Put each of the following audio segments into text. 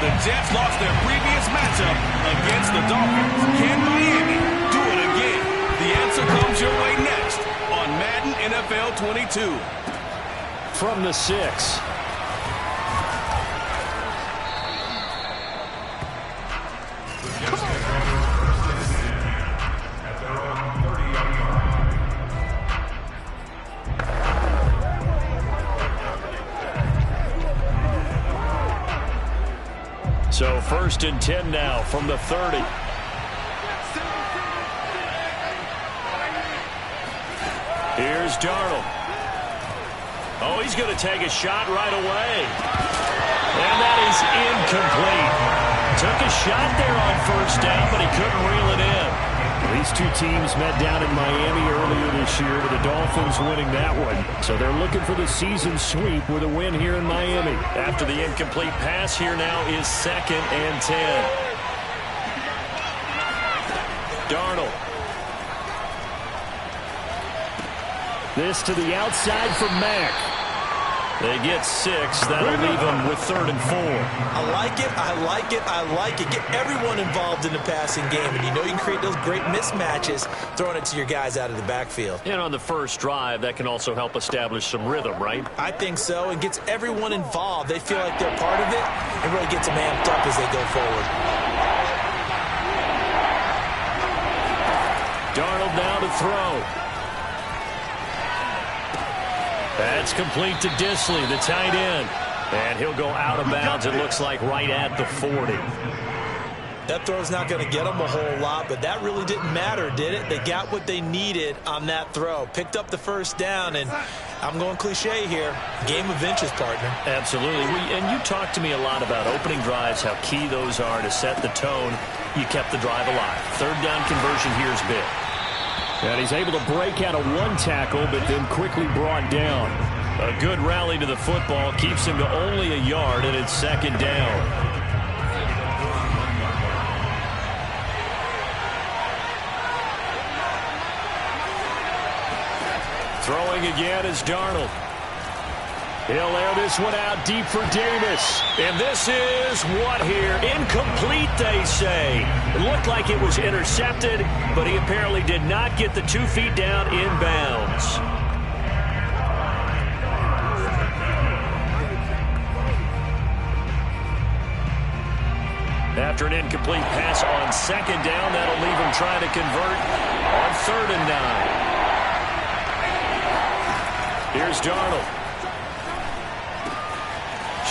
The Jets lost their previous matchup against the Dolphins. Can Miami do it again? The answer comes your way next on Madden NFL 22. From the 6. So 1st and 10 now from the 30. Here's Darnold. Oh, he's going to take a shot right away. And that is incomplete. Took a shot there on 1st down, but he couldn't reel it in. These two teams met down in Miami earlier this year, with the Dolphins winning that one. So they're looking for the season sweep with a win here in Miami. After the incomplete pass, here now is 2nd and 10. Darnold. This to the outside for Mack. They get 6. That'll leave them with 3rd and 4. I like it. I like it. I like it. Get everyone involved in the passing game. And you know you can create those great mismatches throwing it to your guys out of the backfield. And on the first drive, that can also help establish some rhythm, right? I think so. It gets everyone involved. They feel like they're part of it. It really gets them amped up as they go forward. Darnold now to throw. That's complete to Disley, the tight end. And he'll go out of bounds, it looks like, right at the 40. That throw's not going to get them a whole lot, but that really didn't matter, did it? They got what they needed on that throw. Picked up the 1st down, and I'm going cliche here. Game of inches, partner. Absolutely. And you talked to me a lot about opening drives, how key those are to set the tone. You kept the drive alive. 3rd down conversion here is big. And he's able to break out of 1 tackle, but then quickly brought down. A good rally to the football keeps him to only a yard, and it's 2nd down. Throwing again is Darnold. He'll air this one out deep for Davis. And this is what here? Incomplete, they say. It looked like it was intercepted, but he apparently did not get the 2 feet down inbounds. After an incomplete pass on 2nd down, that'll leave him trying to convert on 3rd and 9. Here's Darnold.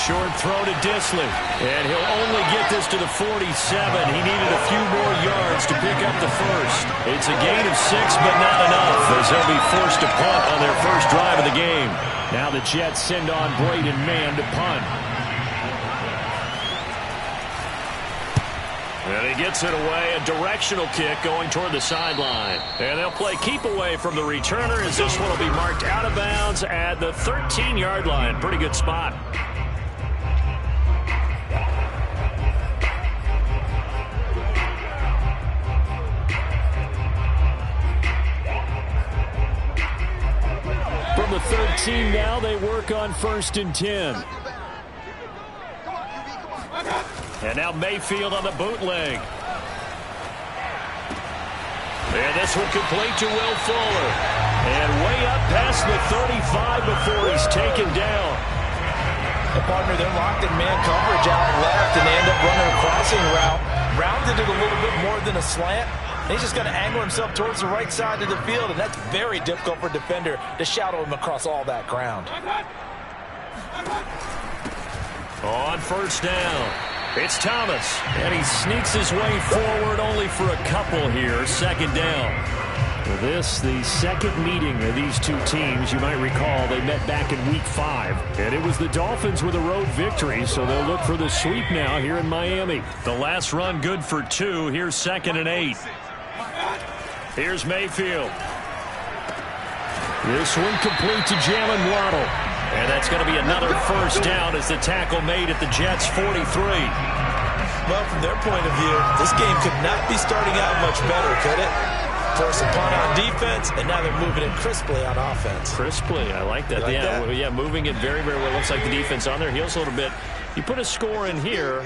Short throw to Disley. And he'll only get this to the 47. He needed a few more yards to pick up the 1st. It's a gain of 6, but not enough, as they'll be forced to punt on their first drive of the game. Now the Jets send on Braden Mann to punt. And he gets it away, a directional kick going toward the sideline. And they'll play keep away from the returner, as this one will be marked out of bounds at the 13-yard line. Pretty good spot. From the 13 now, they work on 1st and 10. And now Mayfield on the bootleg. And this one complete to Will Fuller. And way up past the 35 before he's taken down. The partner, they're locked in man coverage out left, and they end up running a crossing route. Rounded it a little bit more than a slant. He's just going to angle himself towards the right side of the field, and that's very difficult for a defender to shadow him across all that ground. On 1st down, it's Thomas, and he sneaks his way forward only for a couple here. 2nd down. Well, this, the second meeting of these two teams. You might recall they met back in Week 5, and it was the Dolphins with a road victory, so they'll look for the sweep now here in Miami. The last run good for 2. Here's 2nd and 8. Here's Mayfield. This one complete to Jalen Waddle. And that's going to be another 1st down as the tackle made at the Jets' 43. Well, from their point of view, this game could not be starting out much better, could it? Force a punt on defense, and now they're moving it crisply on offense. Crisply, I like that. Like yeah, that? Yeah, moving it very, very well. Looks like the defense on their heels a little bit. You put a score in here,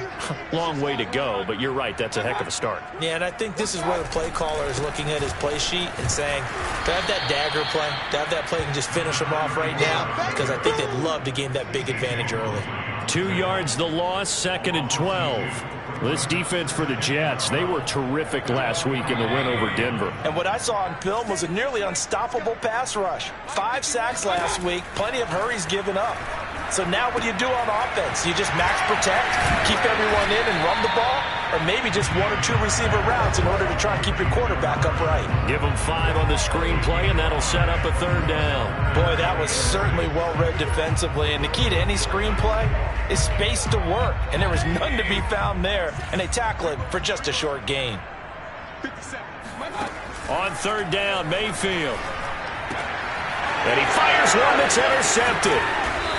long way to go, but you're right, that's a heck of a start. Yeah, and I think this is where the play caller is looking at his play sheet and saying, to have that dagger play, to have that play and just finish them off right now, because I think they'd love to gain that big advantage early. 2 yards the loss, 2nd and 12. This defense for the Jets, they were terrific last week in the win over Denver. And what I saw on film was a nearly unstoppable pass rush. 5 sacks last week, plenty of hurries given up. So now what do you do on offense? You just max protect, keep everyone in and run the ball, or maybe just 1 or 2 receiver routes in order to try and keep your quarterback upright. Give them 5 on the screenplay, and that'll set up a 3rd down. Boy, that was certainly well-read defensively, and the key to any screenplay is space to work, and there was none to be found there, and they tackle it for just a short gain. On 3rd down, Mayfield. And he fires one that's intercepted.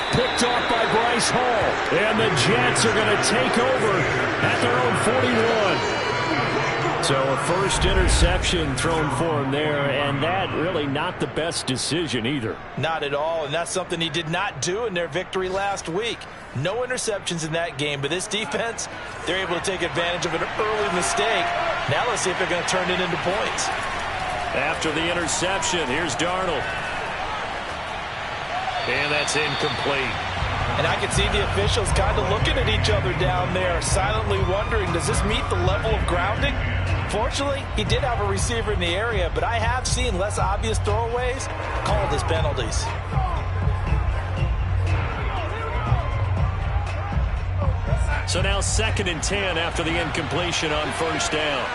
Picked off by Bryce Hall. And the Jets are going to take over at their own 41. So a first interception thrown for him there, and that really not the best decision either. Not at all, and that's something he did not do in their victory last week. No interceptions in that game, but this defense, they're able to take advantage of an early mistake. Now let's see if they're going to turn it into points. After the interception, here's Darnold. And that's incomplete. And I can see the officials kind of looking at each other down there, silently wondering, does this meet the level of grounding? Fortunately, he did have a receiver in the area, but I have seen less obvious throwaways called as penalties. So now 2nd and 10 after the incompletion on 1st down.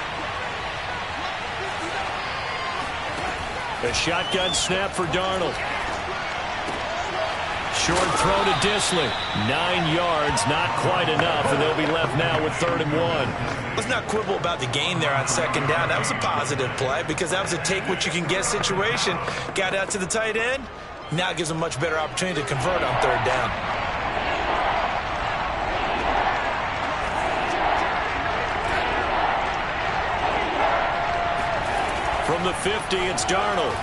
A shotgun snap for Darnold. Short throw to Disley. 9 yards, not quite enough, and they'll be left now with 3rd and 1. Let's not quibble about the gain there on 2nd down. That was a positive play because that was a take-what-you-can-get situation. Got out to the tight end. Now it gives them a much better opportunity to convert on 3rd down. From the 50, it's Darnold.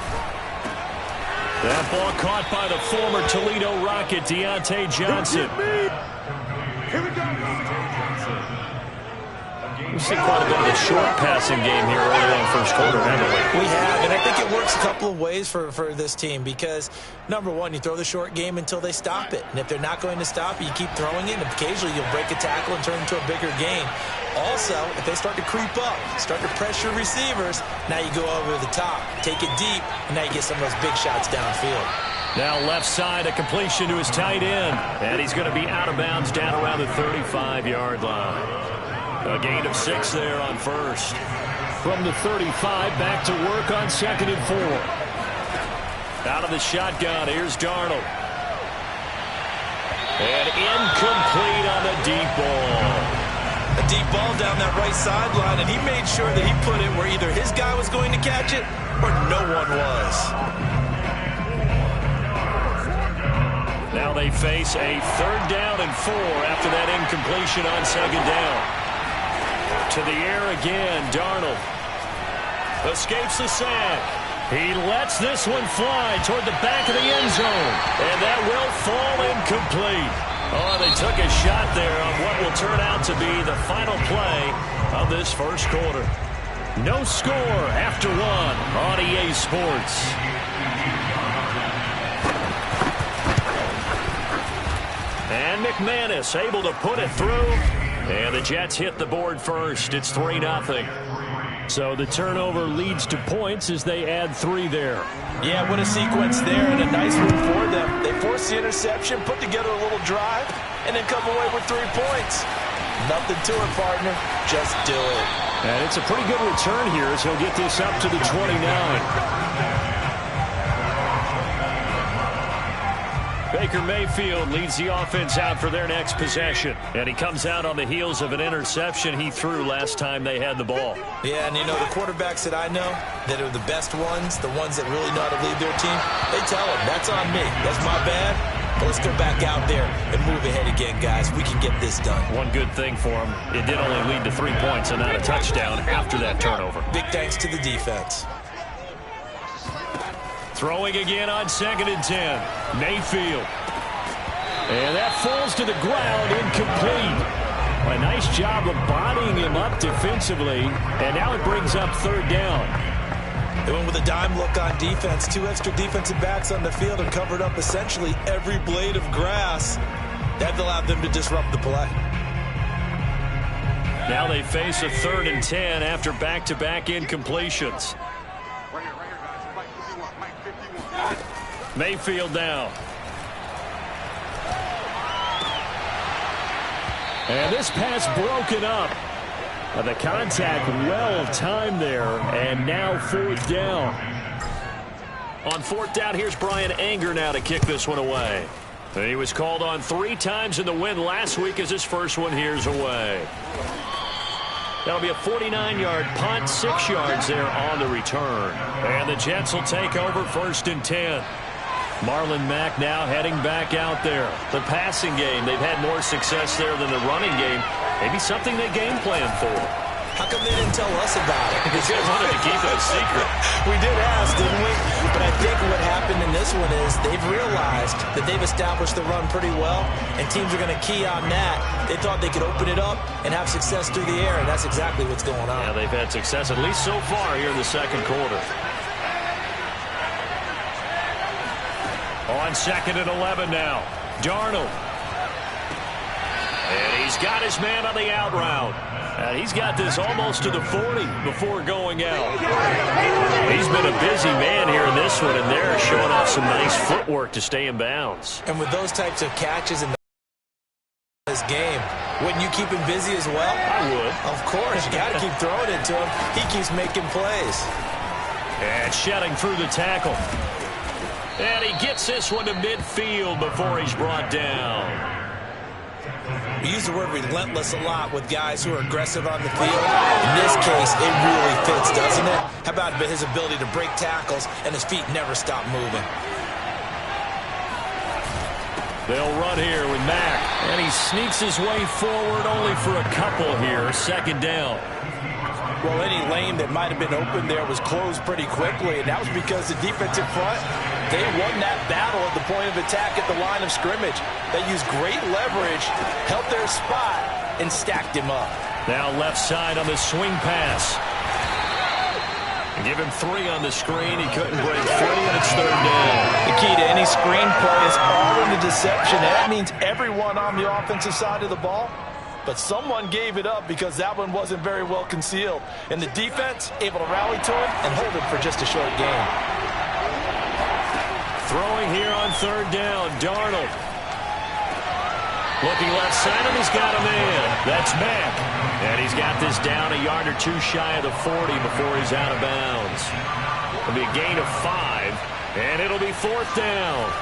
That ball caught by the former Toledo Rocket, Deontay Johnson. We've seen quite a bit of a short passing game here early on first quarter, haven't we? We have, and I think it works a couple of ways for this team because, number one, you throw the short game until they stop it. And if they're not going to stop it, you keep throwing it, and occasionally you'll break a tackle and turn it into a bigger gain. Also, if they start to creep up, start to pressure receivers, now you go over the top, take it deep, and now you get some of those big shots downfield. Now left side, a completion to his tight end. And he's going to be out of bounds down around the 35-yard line. A gain of 6 there on 1st. From the 35, back to work on 2nd and 4. Out of the shotgun, here's Darnold. And incomplete on the deep ball. A deep ball down that right sideline, and he made sure that he put it where either his guy was going to catch it or no one was. Now they face a 3rd down and 4 after that incompletion on 2nd down. To the air again, Darnold. Escapes the sack. He lets this one fly toward the back of the end zone. And that will fall incomplete. Oh, they took a shot there on what will turn out to be the final play of this first quarter. No score after 1 on EA Sports. And McManus able to put it through. And the Jets hit the board first. It's 3-0. So the turnover leads to points as they add 3 there. Yeah, what a sequence there and a nice move for them. They forced the interception, put together a little drive, and then come away with 3 points. Nothing to it, partner. Just do it. And it's a pretty good return here as he'll get this up to the 29. Baker Mayfield leads the offense out for their next possession. And he comes out on the heels of an interception he threw last time they had the ball. Yeah, and you know, the quarterbacks that I know that are the best ones, the ones that really know how to lead their team, they tell them, that's on me. That's my bad. But let's go back out there and move ahead again, guys. We can get this done. One good thing for him, it did only lead to 3 points and not a touchdown after that turnover. Big thanks to the defense. Throwing again on 2nd and 10. Mayfield. And that falls to the ground, incomplete. A nice job of bodying him up defensively, and now it brings up third down. They went with a dime look on defense. 2 extra defensive backs on the field and covered up essentially every blade of grass. That allowed them to disrupt the play. Now they face a 3rd and 10 after back-to-back incompletions. Mayfield now. And this pass broken up. The contact well timed there, and now 4th down. On 4th down, here's Brian Anger now to kick this one away. He was called on 3 times in the win last week as his first one here's away. That'll be a 49-yard punt, 6 yards there on the return. And the Jets will take over 1st and 10. Marlon Mack now heading back out there. The passing game, they've had more success there than the running game. Maybe something they game plan for. How come they didn't tell us about it? Because they wanted to keep it a secret. We did ask, didn't we? But I think what happened in this one is they've realized that they've established the run pretty well, and teams are going to key on that. They thought they could open it up and have success through the air, and that's exactly what's going on. Yeah, they've had success, at least so far here in the second quarter. On 2nd and 11 now. Darnold. And he's got his man on the out route. And he's got this almost to the 40 before going out. He's been a busy man here in this one, and they're showing off some nice footwork to stay in bounds. And with those types of catches in this game, wouldn't you keep him busy as well? I would. Of course. You got to keep throwing it to him. He keeps making plays. And shedding through the tackle. And he gets this one to midfield before he's brought down. We use the word relentless a lot with guys who are aggressive on the field. In this case, it really fits, doesn't it? How about his ability to break tackles and his feet never stop moving? They'll run here with Mack. And he sneaks his way forward only for a couple here. 2nd down. Well, any lane that might have been open there was closed pretty quickly, and that was because the defensive front, they won that battle at the point of attack at the line of scrimmage. They used great leverage, held their spot, and stacked him up. Now left side on the swing pass. Give him 3 on the screen. He couldn't break free, and it's 3rd down. The key to any screen play is all in the deception. That means everyone on the offensive side of the ball. But someone gave it up because that one wasn't very well concealed. And the defense able to rally to him and hold him for just a short game. Throwing here on 3rd down, Darnold. Looking left side, and he's got a man. That's Mack. And he's got this down a yard or 2 shy of the 40 before he's out of bounds. It'll be a gain of 5, and it'll be 4th down.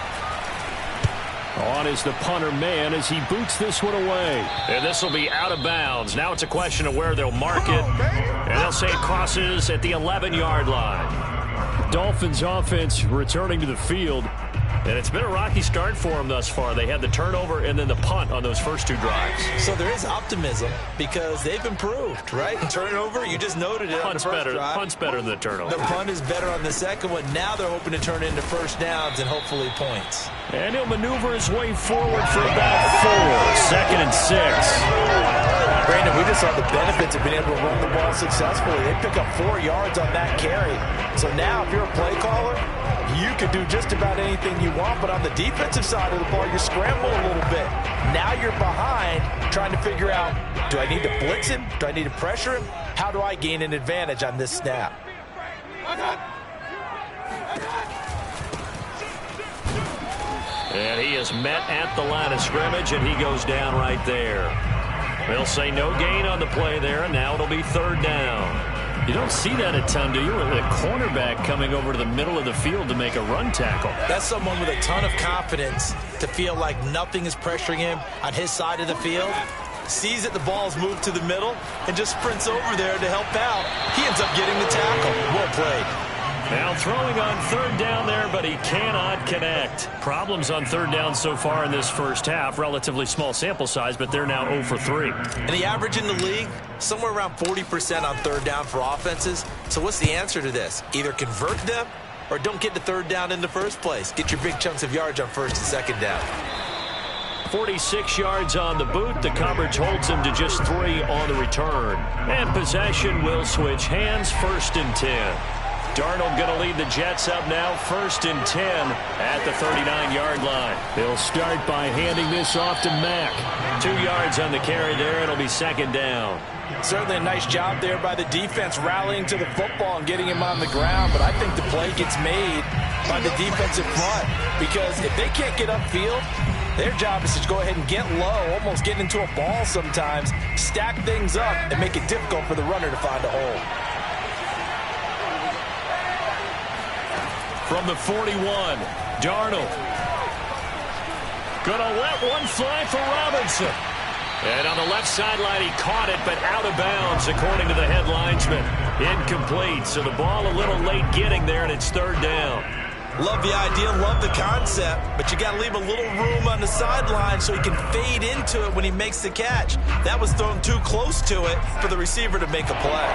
On is the punter man as he boots this one away. And this will be out of bounds. Now it's a question of where they'll mark it. And they'll say it crosses at the 11-yard line. Dolphins offense returning to the field. And it's been a rocky start for them thus far. They had the turnover and then the punt on those first 2 drives. So there is optimism because they've improved, right? Turnover, you just noted it on the first drive. Punt's better than the turnover. The punt is better on the second one. Now they're hoping to turn into first downs and hopefully points. And he'll maneuver his way forward for about 4. 2nd and 6. Brandon, we just saw the benefits of being able to run the ball successfully. They pick up 4 yards on that carry. So now if you're a play caller, you can do just about anything you want, but on the defensive side of the ball, you scramble a little bit. Now you're behind trying to figure out, do I need to blitz him? Do I need to pressure him? How do I gain an advantage on this snap? And he is met at the line of scrimmage, and he goes down right there. They'll say no gain on the play there, and now it'll be 3rd down. You don't see that a ton, do you? With a cornerback coming over to the middle of the field to make a run tackle. That's someone with a ton of confidence to feel like nothing is pressuring him on his side of the field. Sees that the ball's moved to the middle and just sprints over there to help out. He ends up getting the tackle. Well played. Now throwing on 3rd down there, but he cannot connect. Problems on 3rd down so far in this first half. Relatively small sample size, but they're now 0 for 3. And the average in the league, somewhere around 40% on 3rd down for offenses. So what's the answer to this? Either convert them or don't get to 3rd down in the first place. Get your big chunks of yards on 1st and 2nd down. 46 yards on the boot. The coverage holds him to just 3 on the return. And possession will switch hands, 1st and 10. Darnold going to lead the Jets up now, 1st and 10 at the 39-yard line. They'll start by handing this off to Mack. 2 yards on the carry there. It'll be 2nd down. Certainly a nice job there by the defense rallying to the football and getting him on the ground, but I think the play gets made by the defensive front because if they can't get upfield, their job is to go ahead and get low, almost get into a ball sometimes, stack things up, and make it difficult for the runner to find a hole. From the 41, Darnold. Gonna let one fly for Robinson. And on the left sideline, he caught it, but out of bounds, according to the head linesman. Incomplete, so the ball a little late getting there, and it's 3rd down. Love the idea, love the concept, but you got to leave a little room on the sideline so he can fade into it when he makes the catch. That was thrown too close to it for the receiver to make a play.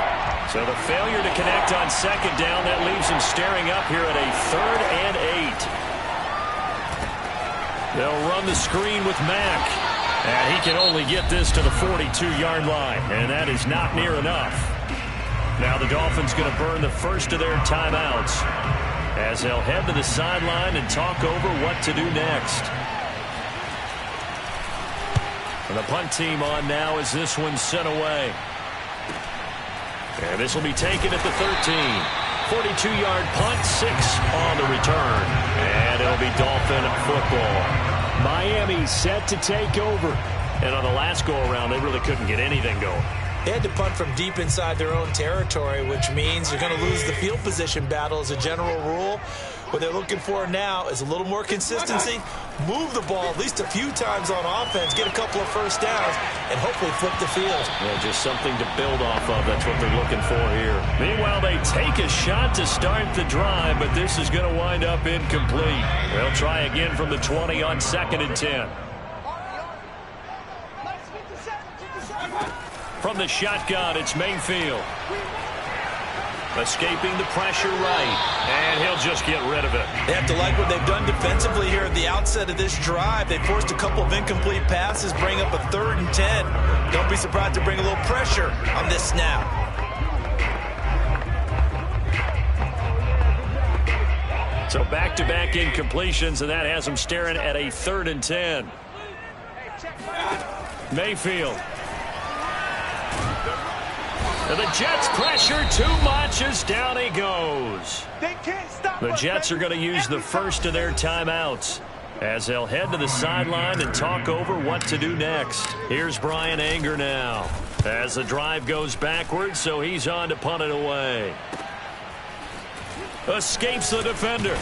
So the failure to connect on 2nd down, that leaves him staring up here at a 3rd and 8. They'll run the screen with Mack. And he can only get this to the 42-yard line, and that is not near enough. Now the Dolphins going to burn the first of their timeouts as they'll head to the sideline and talk over what to do next. And the punt team on now as this one's sent away. And this will be taken at the 13. 42-yard punt, 6 on the return. And it'll be Dolphin football. Miami set to take over. And on the last go-around, they really couldn't get anything going. They had to punt from deep inside their own territory, which means you're going to lose the field position battle as a general rule. What they're looking for now is a little more consistency, move the ball at least a few times on offense, get a couple of first downs, and hopefully flip the field. Yeah, just something to build off of. That's what they're looking for here. Meanwhile, they take a shot to start the drive, but this is going to wind up incomplete. They'll try again from the 20 on 2nd and 10. From the shotgun, it's Mayfield. Escaping the pressure right, and he'll just get rid of it. They have to like what they've done defensively here at the outset of this drive. They forced a couple of incomplete passes, bring up a 3rd and 10. Don't be surprised to bring a little pressure on this snap. So back-to-back incompletions, and that has them staring at a 3rd and 10. Mayfield. And the Jets pressure too much as down he goes. The Jets are going to use the first of their timeouts as they'll head to the sideline and talk over what to do next. Here's Brian Anger now as the drive goes backwards, so he's on to punt it away. Escapes the defender.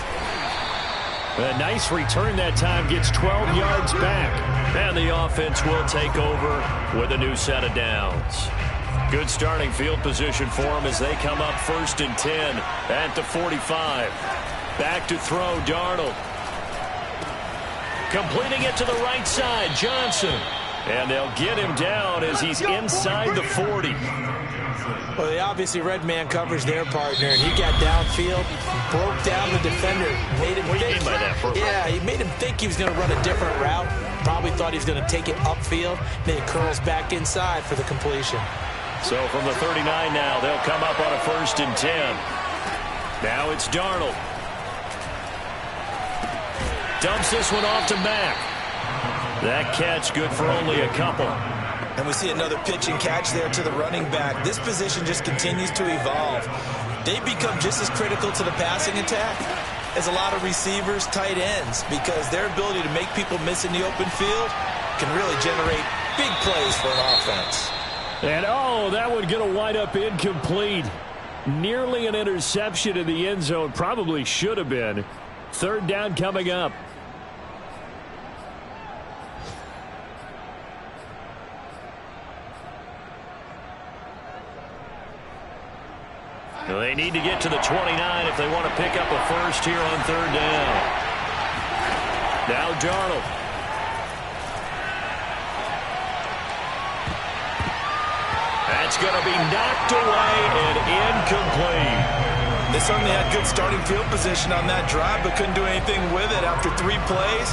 A nice return that time, gets 12 yards back. And the offense will take over with a new set of downs. Good starting field position for them as they come up 1st and 10 at the 45. Back to throw, Darnold. Completing it to the right side, Johnson. And they'll get him down as he's inside the 40. Well, they obviously read man coverage their partner, and he got downfield, broke down the defender, made him think. By that, yeah, he made him think he was going to run a different route. Probably thought he was going to take it upfield. Then he curls back inside for the completion. So from the 39 now, they'll come up on a 1st and 10. Now it's Darnold. Dumps this one off to Mack. That catch good for only a couple. And we see another pitch and catch there to the running back. This position just continues to evolve. They become just as critical to the passing attack as a lot of receivers, tight ends, because their ability to make people miss in the open field can really generate big plays for an offense. And, oh, that one going to wind up incomplete. Nearly an interception in the end zone. Probably should have been. 3rd down coming up. They need to get to the 29 if they want to pick up a first here on 3rd down. Now Darnold. That's going to be knocked away and incomplete. They certainly had good starting field position on that drive, but couldn't do anything with it after 3 plays.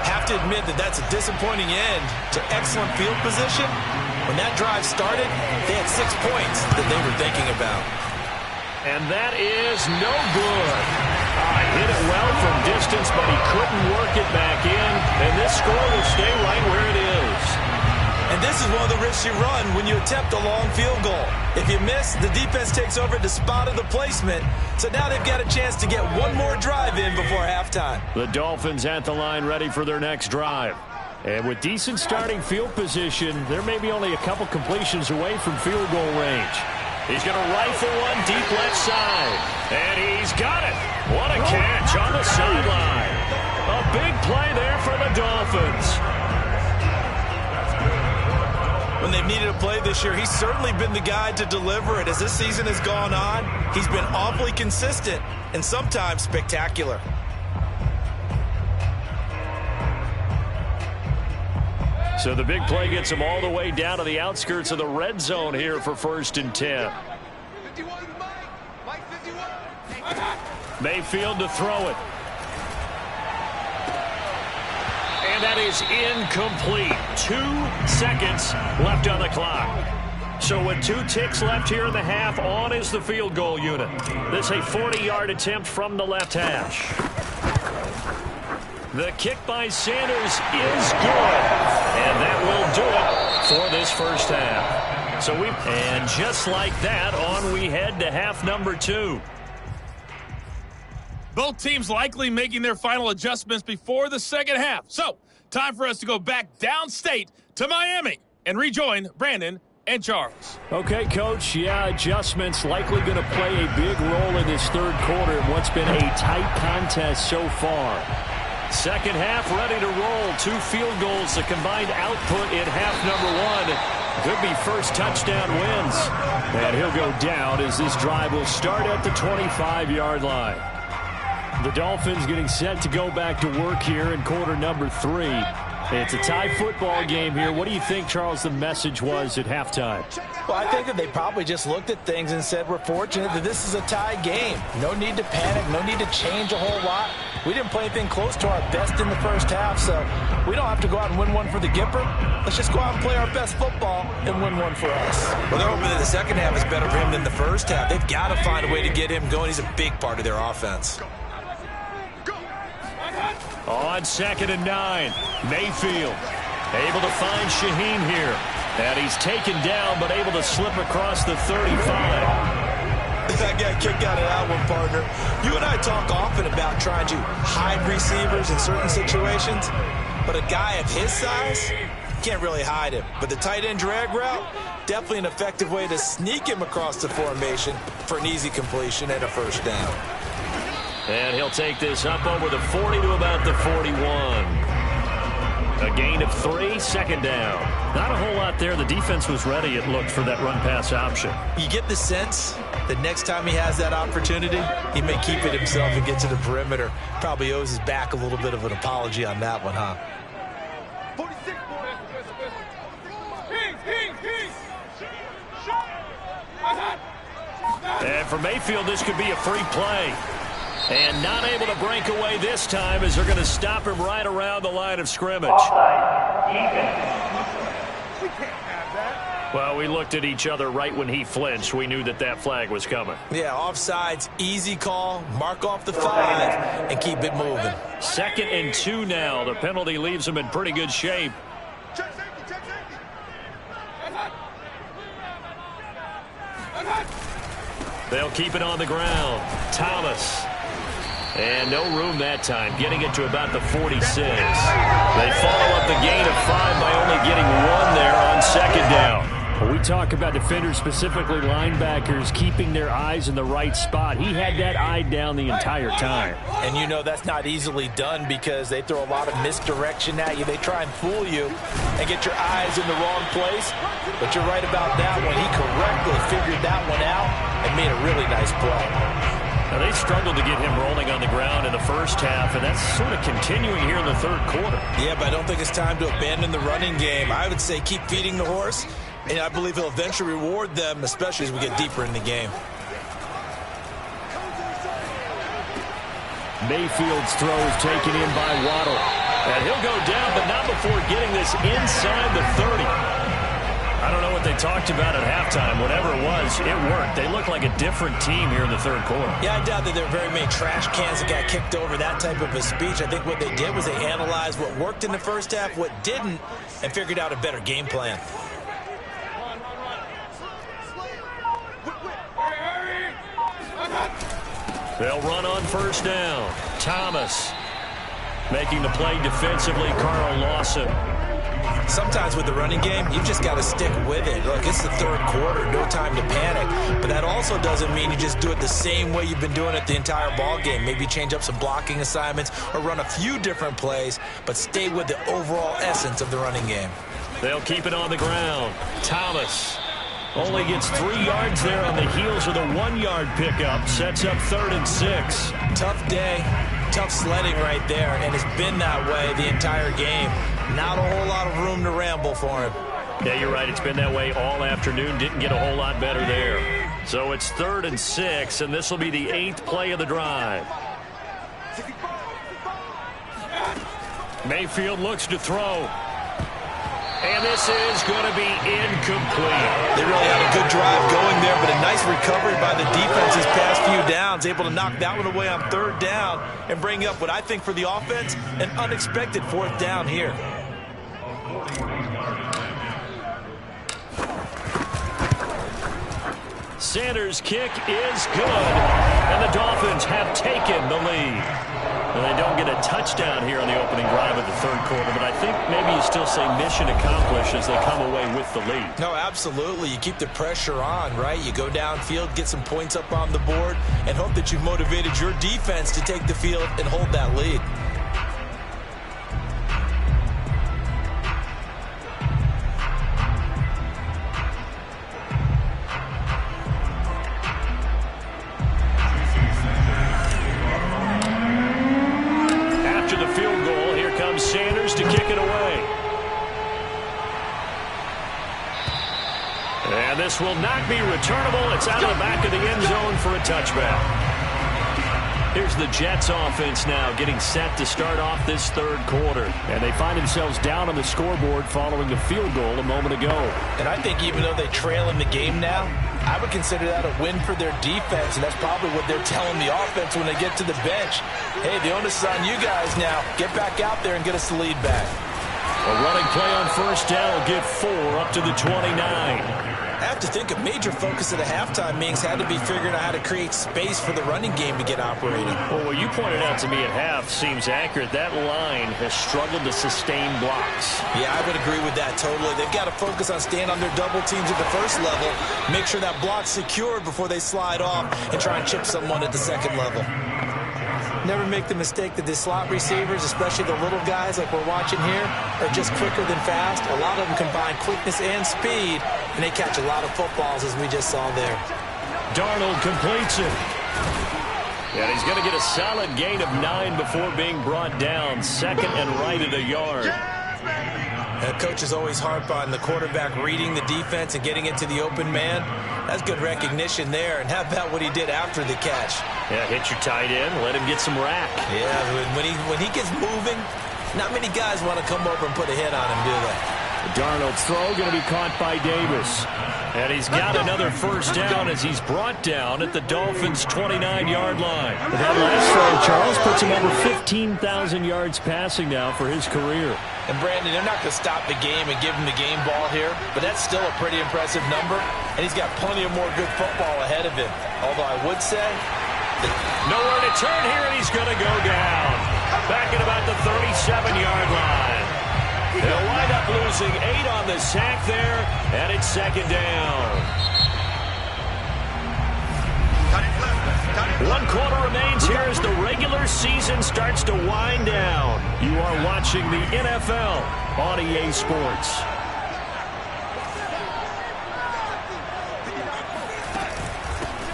Have to admit that that's a disappointing end to excellent field position. When that drive started, they had 6 points that they were thinking about. And that is no good. Hit it well from distance, but he couldn't work it back in. And this score will stay right where it is. And this is one of the risks you run when you attempt a long field goal. If you miss, the defense takes over the spot of the placement. So now they've got a chance to get one more drive in before halftime. The Dolphins at the line ready for their next drive. And with decent starting field position, there may be only a couple completions away from field goal range. He's going to rifle one deep left side. And he's got it. What a catch on the sideline. A big play there for the Dolphins. When they've needed a play this year, he's certainly been the guy to deliver it. As this season has gone on, he's been awfully consistent and sometimes spectacular. So the big play gets him all the way down to the outskirts of the red zone here for 1st and 10. Mayfield to throw it. And that is incomplete. 2 seconds left on the clock. So with 2 ticks left here in the half, on is the field goal unit. This a 40-yard attempt from the left hash. The kick by Sanders is good. And that will do it for this first half. And just like that, on we head to half number 2. Both teams likely making their final adjustments before the second half. So, time for us to go back downstate to Miami and rejoin Brandon and Charles. Okay, Coach. Yeah, adjustments likely going to play a big role in this third quarter in what's been a tight contest so far. Second half ready to roll. 2 field goals, the combined output in half number 1. Could be first touchdown wins. And he'll go down as this drive will start at the 25-yard line. The Dolphins getting set to go back to work here in quarter number 3. It's a tie football game here. What do you think, Charles, the message was at halftime? Well, I think that they probably just looked at things and said, we're fortunate that this is a tie game. No need to panic. No need to change a whole lot. We didn't play anything close to our best in the first half, so we don't have to go out and win one for the Gipper. Let's just go out and play our best football and win one for us. Well, they're hoping that the second half is better for him than the first half. They've got to find a way to get him going. He's a big part of their offense. On 2nd and 9, Mayfield able to find Shaheen here. And he's taken down, but able to slip across the 35. That got kicked out of that one, partner. You and I talk often about trying to hide receivers in certain situations, but a guy of his size can't really hide him. But the tight end drag route, definitely an effective way to sneak him across the formation for an easy completion and a first down. And he'll take this up over the 40 to about the 41. A gain of 3, second down. Not a whole lot there. The defense was ready, it looked, for that run-pass option. You get the sense that next time he has that opportunity, he may keep it himself and get to the perimeter. Probably owes his back a little bit of an apology on that one, huh? 46. And for Mayfield, this could be a free play. And not able to break away this time as they're going to stop him right around the line of scrimmage. Well, we looked at each other right when he flinched. We knew that that flag was coming. Yeah, offsides, easy call, mark off the 5, and keep it moving. 2nd and 2 now. The penalty leaves him in pretty good shape. Check safety. They'll keep it on the ground. Thomas. And no room that time, getting it to about the 46. They follow up the gain of 5 by only getting 1 there on 2nd down. Well, we talk about defenders, specifically linebackers, keeping their eyes in the right spot. He had that eye down the entire time. And you know that's not easily done because they throw a lot of misdirection at you. They try and fool you and get your eyes in the wrong place. But you're right about that one. He correctly figured that one out and made a really nice play. Now, they struggled to get him rolling on the ground in the first half, and that's sort of continuing here in the third quarter. Yeah, but I don't think it's time to abandon the running game. I would say keep feeding the horse, and I believe he'll eventually reward them, especially as we get deeper in the game. Mayfield's throw is taken in by Waddle. And he'll go down, but not before getting this inside the 30. I don't know what they talked about at halftime. Whatever it was, it worked. They look like a different team here in the third quarter. Yeah, I doubt that there are very many trash cans that got kicked over that type of a speech. I think what they did was they analyzed what worked in the first half, what didn't, and figured out a better game plan. They'll run on first down. Thomas making the play defensively, Carl Lawson. Sometimes with the running game, you've just got to stick with it. Look, it's the third quarter, no time to panic. But that also doesn't mean you just do it the same way you've been doing it the entire ball game. Maybe change up some blocking assignments or run a few different plays, but stay with the overall essence of the running game. They'll keep it on the ground. Thomas only gets 3 yards there on the heels of the 1-yard pickup. Sets up 3rd and 6. Tough day, tough sledding right there, and it's been that way the entire game. Not a whole lot of room to ramble for him. Yeah, you're right. It's been that way all afternoon. Didn't get a whole lot better there. So it's 3rd and 6, and this will be the 8th play of the drive. Mayfield looks to throw. And this is going to be incomplete. They really had a good drive going there, but a nice recovery by the defense these past few downs. Able to knock that one away on 3rd down and bring up what I think for the offense, an unexpected 4th down here. Sanders' kick is good, and the Dolphins have taken the lead. And they don't get a touchdown here on the opening drive of the third quarter, but I think maybe you still say mission accomplished as they come away with the lead. No, absolutely. You keep the pressure on, right? You go downfield, get some points up on the board, and hope that you've motivated your defense to take the field and hold that lead. Sanders to kick it away. And this will not be returnable. It's out of the back of the end zone for a touchback. Here's the Jets offense now getting set to start off this third quarter. And they find themselves down on the scoreboard following the field goal a moment ago. And I think even though they trail in the game now, I would consider that a win for their defense, and that's probably what they're telling the offense when they get to the bench. Hey, the onus is on you guys now. Get back out there and get us the lead back. A running play on first down will get 4 up to the 29. I have to think a major focus at the halftime meetings had to be figuring out how to create space for the running game to get operating. Well, what you pointed out to me at half seems accurate. That line has struggled to sustain blocks. Yeah, I would agree with that totally. They've got to focus on staying on their double teams at the first level, make sure that block's secured before they slide off and try and chip someone at the second level. Never make the mistake that the slot receivers, especially the little guys like we're watching here, are just quicker than fast. A lot of them combine quickness and speed, and they catch a lot of footballs, as we just saw there. Darnold completes it. And he's going to get a solid gain of 9 before being brought down. Second and right at a yard. Coaches always harp on the quarterback reading the defense and getting into the open man. That's good recognition there. And how about what he did after the catch? Yeah, hit your tight end, let him get some rack. Yeah, when he gets moving, not many guys want to come over and put a hit on him, do they? Darnold's throw going to be caught by Davis. And he's got another first down as he's brought down at the Dolphins' 29-yard line. That last throw, Charles, puts him over 15,000 yards passing now for his career. And Brandon, they're not going to stop the game and give him the game ball here, but that's still a pretty impressive number, and he's got plenty of more good football ahead of him. Although I would say... Nowhere to turn here, and he's going to go down. Back at about the 37-yard line. They'll wind up losing 8 on the sack there, and it's second down. 1 quarter remains here as the regular season starts to wind down. You are watching the NFL on EA Sports.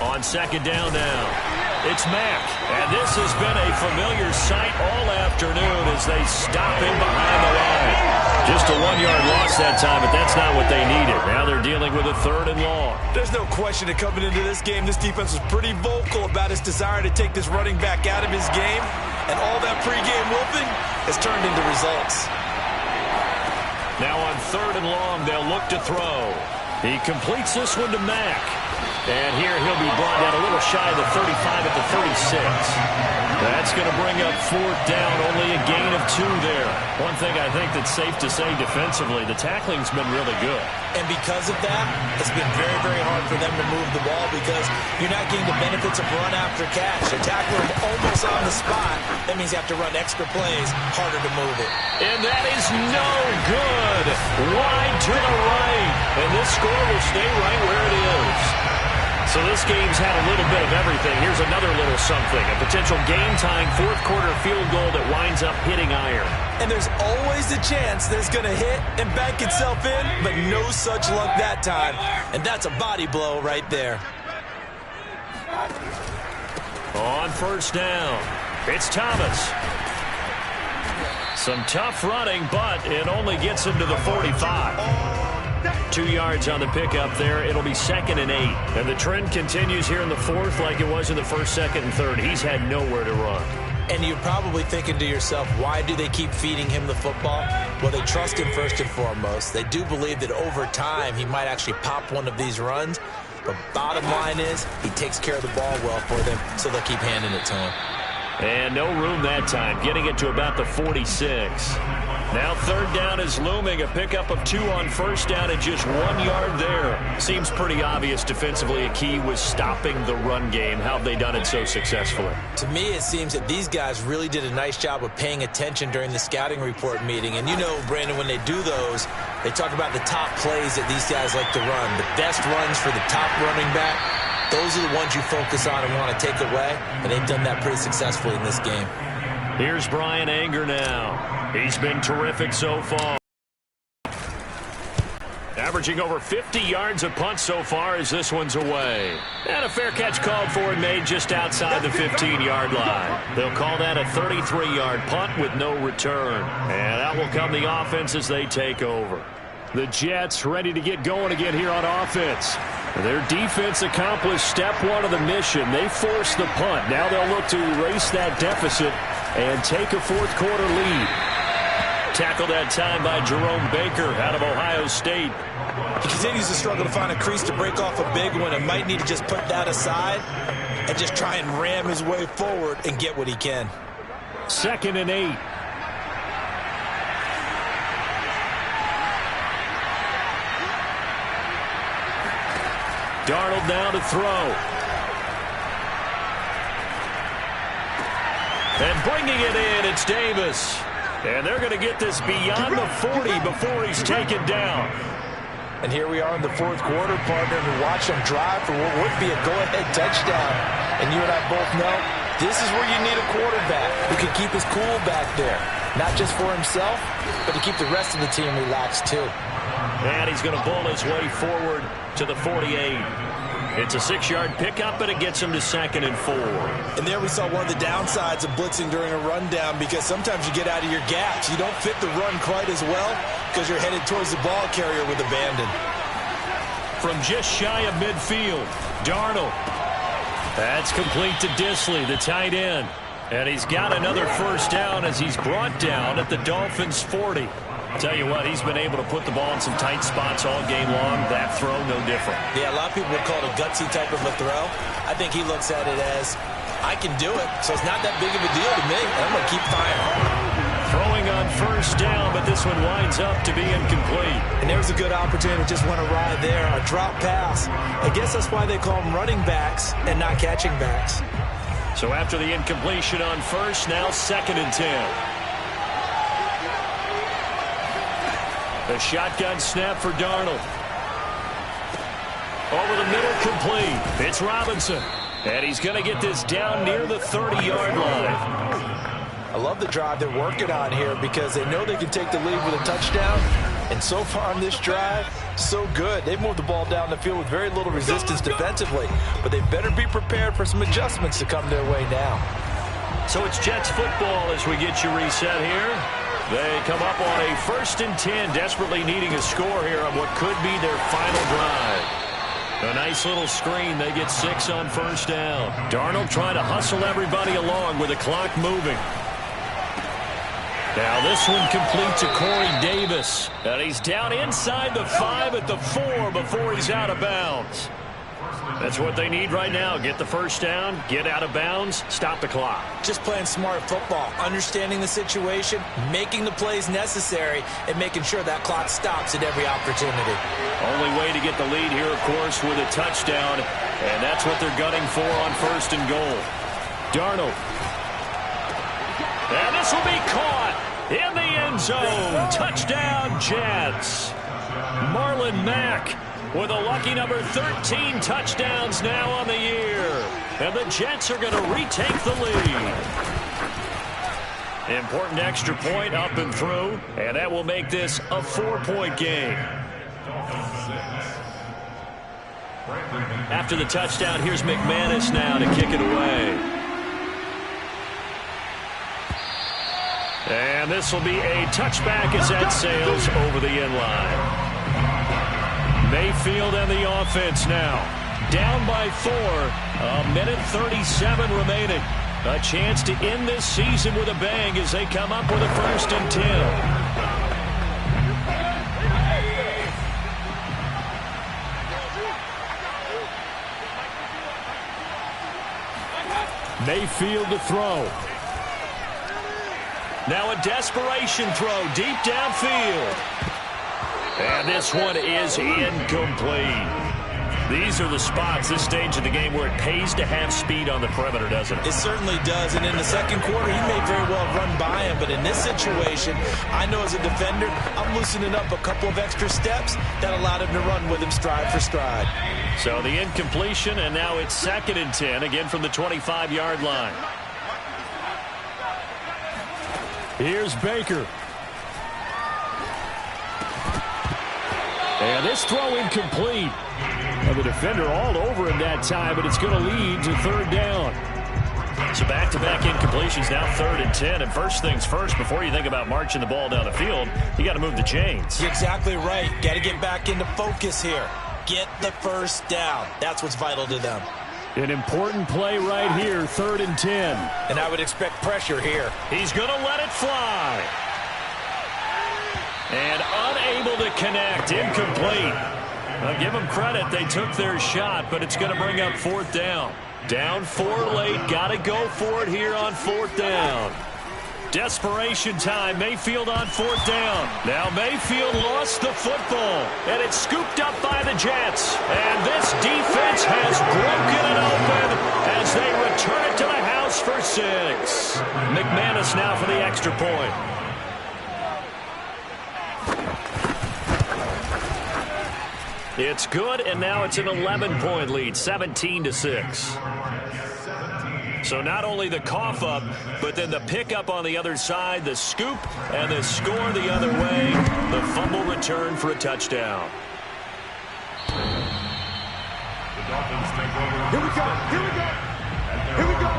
On second down now. It's Mack, and this has been a familiar sight all afternoon as they stop him behind the line. Just Just a 1-yard loss that time, but that's not what they needed. Now they're dealing with a 3rd and long. There's no question that coming into this game, this defense was pretty vocal about its desire to take this running back out of his game. And all that pregame whooping has turned into results. Now on 3rd and long, they'll look to throw. He completes this one to Mack. And here he'll be brought down a little shy of the 35 at the 36. That's going to bring up 4th down, only a gain of 2 there. One thing I think that's safe to say defensively, the tackling's been really good. And because of that, it's been very, very hard for them to move the ball because you're not getting the benefits of run after catch. They tackle him almost on the spot. That means you have to run extra plays, harder to move it. And that is no good. Wide to the right. And this score will stay right where it is. So this game's had a little bit of everything. Here's another little something. A potential game-tying 4th-quarter field goal that winds up hitting iron. And there's always a chance that it's going to hit and bank itself in, but no such luck that time. And that's a body blow right there. On 1st down, it's Thomas. Some tough running, but it only gets him to the 45. 2 yards on the pickup there. It'll be 2nd and 8. And the trend continues here in the 4th like it was in the 1st, 2nd, and 3rd. He's had nowhere to run. And you're probably thinking to yourself, why do they keep feeding him the football? Well, they trust him first and foremost. They do believe that over time he might actually pop one of these runs. But bottom line is he takes care of the ball well for them, so they'll keep handing it to him. And no room that time, getting it to about the 46. Now 3rd down is looming. A pickup of 2 on 1st down and just 1 yard there. Seems pretty obvious defensively a key was stopping the run game. How have they done it so successfully? To me, it seems that these guys really did a nice job of paying attention during the scouting report meeting. And you know, Brandon, when they do those, they talk about the top plays that these guys like to run. The best runs for the top running back. Those are the ones you focus on and want to take away. And they've done that pretty successfully in this game. Here's Brian Anger now. He's been terrific so far. Averaging over 50 yards a punt so far as this one's away. And a fair catch called for and made just outside the 15-yard line. They'll call that a 33-yard punt with no return. And that will come the offense as they take over. The Jets ready to get going again here on offense. Their defense accomplished step 1 of the mission. They forced the punt. Now they'll look to erase that deficit and take a 4th-quarter lead. Tackled that time by Jerome Baker out of Ohio State. He continues to struggle to find a crease to break off a big one and might need to just put that aside and just try and ram his way forward and get what he can. 2nd and 8. Darnold now to throw. And bringing it in, it's Davis. And they're going to get this beyond the 40 before he's taken down. And here we are in the 4th quarter, partner, and watch them drive for what would be a go-ahead touchdown. And you and I both know this is where you need a quarterback who can keep his cool back there. Not just for himself, but to keep the rest of the team relaxed too. And he's going to bowl his way forward to the 48. It's a 6-yard pickup, but it gets him to 2nd and 4. And there we saw one of the downsides of blitzing during a rundown because sometimes you get out of your gaps. You don't fit the run quite as well because you're headed towards the ball carrier with abandon. From just shy of midfield, Darnold. That's complete to Disley, the tight end. And he's got another 1st down as he's brought down at the Dolphins' 40. Tell you what, he's been able to put the ball in some tight spots all game long. That throw, no different. Yeah, a lot of people would call it a gutsy type of a throw. I think he looks at it as, I can do it, so it's not that big of a deal to me. I'm going to keep firing. Throwing on 1st down, but this one winds up to be incomplete. And there's a good opportunity. Just went awry there. A drop pass. I guess that's why they call them running backs and not catching backs. So after the incompletion on 1st, now 2nd and 10. A shotgun snap for Darnold. Over the middle, complete. It's Robinson. And he's going to get this down near the 30-yard line. I love the drive they're working on here because they know they can take the lead with a touchdown. And so far on this drive, so good. They've moved the ball down the field with very little resistance defensively. But they better be prepared for some adjustments to come their way now. So it's Jets football as we get you reset here. They come up on a 1st and 10, desperately needing a score here on what could be their final drive. A nice little screen. They get 6 on 1st down. Darnold trying to hustle everybody along with the clock moving. Now this one complete to Corey Davis. And he's down inside the 5 at the 4 before he's out of bounds. That's what they need right now. Get the 1st down, get out of bounds, stop the clock. Just playing smart football, understanding the situation, making the plays necessary, and making sure that clock stops at every opportunity. Only way to get the lead here, of course, with a touchdown, and that's what they're gunning for on 1st and goal. Darnold. And this will be caught in the end zone. Touchdown, Jets. Marlon Mack with a lucky number 13 touchdowns now on the year. And the Jets are going to retake the lead. Important extra point up and through, and that will make this a 4-point game. After the touchdown, here's McManus now to kick it away. And this will be a touchback as that sails over the end line. Mayfield and the offense now. Down by 4. A minute 37 remaining. A chance to end this season with a bang as they come up with a 1st and 10. Mayfield to throw. Now a desperation throw deep downfield. And this one is incomplete. These are the spots, this stage of the game, where it pays to have speed on the perimeter, doesn't it? It certainly does, and in the second quarter, he may very well run by him, but in this situation, I know as a defender, I'm loosening up a couple of extra steps that allowed him to run with him stride for stride. So the incompletion, and now it's 2nd and 10, again from the 25-yard line. Here's Baker. And this throw incomplete. And the defender all over him that time, but it's going to lead to 3rd down. So back-to-back incompletions, now 3rd and 10. And first things first, before you think about marching the ball down the field, you got to move the chains. You're exactly right. Got to get back into focus here. Get the 1st down. That's what's vital to them. An important play right here, 3rd and 10. And I would expect pressure here. He's going to let it fly. And unable to connect, incomplete. I'll give them credit, they took their shot, but it's going to bring up 4th down. Down 4 late, got to go for it here on 4th down. Desperation time, Mayfield on 4th down. Now Mayfield lost the football, and it's scooped up by the Jets. And this defense has broken it open as they return it to the house for 6. McManus now for the extra point. It's good, and now it's an 11-point lead, 17-6. So not only the cough up, but then the pickup on the other side, the scoop, and the score the other way. The fumble return for a touchdown. Here we go. Here we go. Here we go.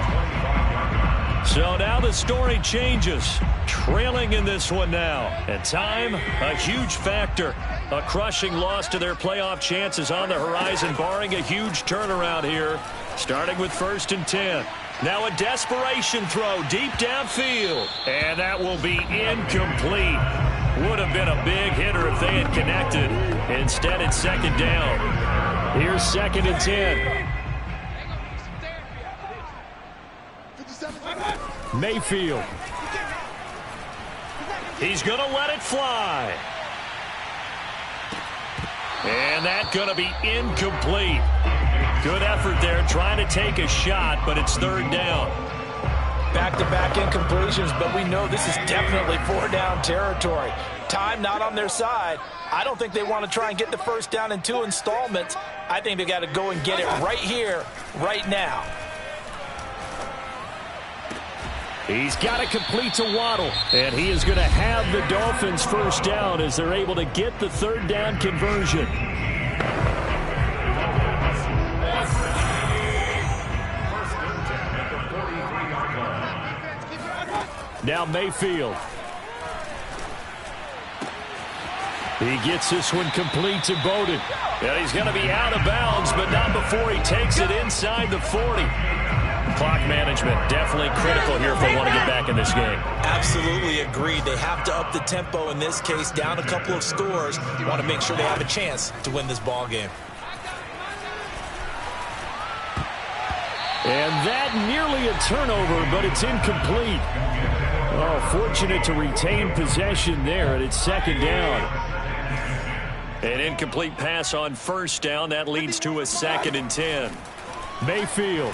So now the story changes. Trailing in this one now. And time, a huge factor. A crushing loss to their playoff chances on the horizon, barring a huge turnaround here. Starting with 1st and 10. Now a desperation throw deep downfield. And that will be incomplete. Would have been a big hitter if they had connected. Instead, it's 2nd down. Here's 2nd and 10. Mayfield. He's going to let it fly. And that's going to be incomplete. Good effort there trying to take a shot, but it's 3rd down. Back-to-back incompletions, but we know this is definitely 4-down territory. Time not on their side. I don't think they want to try and get the 1st down in 2 installments. I think they got to go and get it right here, right now. He's got to complete to Waddle, and he is going to have the Dolphins 1st down as they're able to get the 3rd down conversion. Now Mayfield. He gets this one complete to Bowden. And he's going to be out of bounds, but not before he takes it inside the 40. Clock management definitely critical here if they want to get back in this game. Absolutely agreed. They have to up the tempo in this case, down a couple of scores. Want to make sure they have a chance to win this ball game. And that nearly a turnover, but it's incomplete. Oh, fortunate to retain possession there, and it's second down. An incomplete pass on first down. That leads to a 2nd and 10. Mayfield.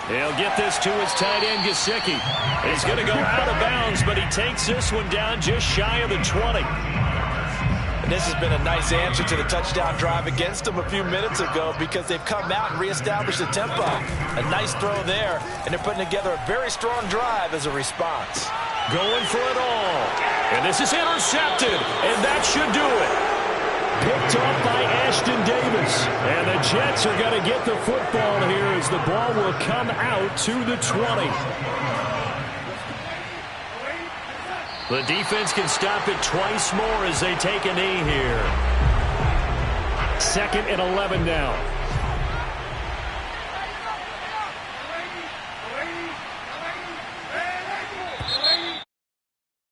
He'll get this to his tight end, Gesicki. He's going to go out of bounds, but he takes this one down just shy of the 20. And this has been a nice answer to the touchdown drive against them a few minutes ago because they've come out and reestablished the tempo. A nice throw there, and they're putting together a very strong drive as a response. Going for it all. And this is intercepted, and that should do it. Picked off by Ashton Davis. And the Jets are going to get the football here as the ball will come out to the 20. The defense can stop it twice more as they take a knee here. 2nd and 11 now.